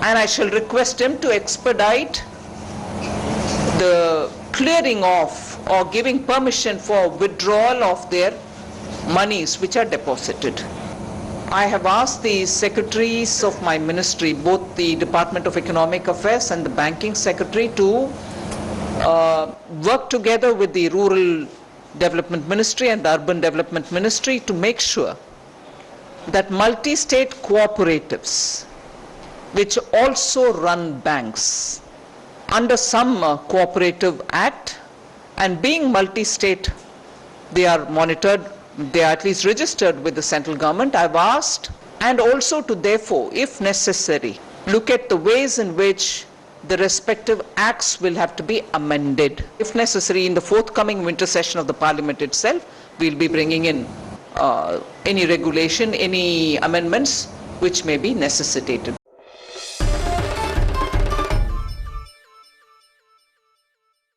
and I shall request him to expedite the clearing off or giving permission for withdrawal of their monies which are deposited. I have asked the secretaries of my ministry, both the Department of Economic Affairs and the Banking Secretary, to work together with the Rural Development Ministry and the Urban Development Ministry to make sure that multi-state cooperatives, which also run banks under some cooperative act, and being multi-state, they are monitored, they are at least registered with the central government. I've asked, and also to therefore, if necessary, look at the ways in which the respective acts will have to be amended. If necessary, in the forthcoming winter session of the Parliament itself, we'll be bringing in any regulation, any amendments which may be necessitated.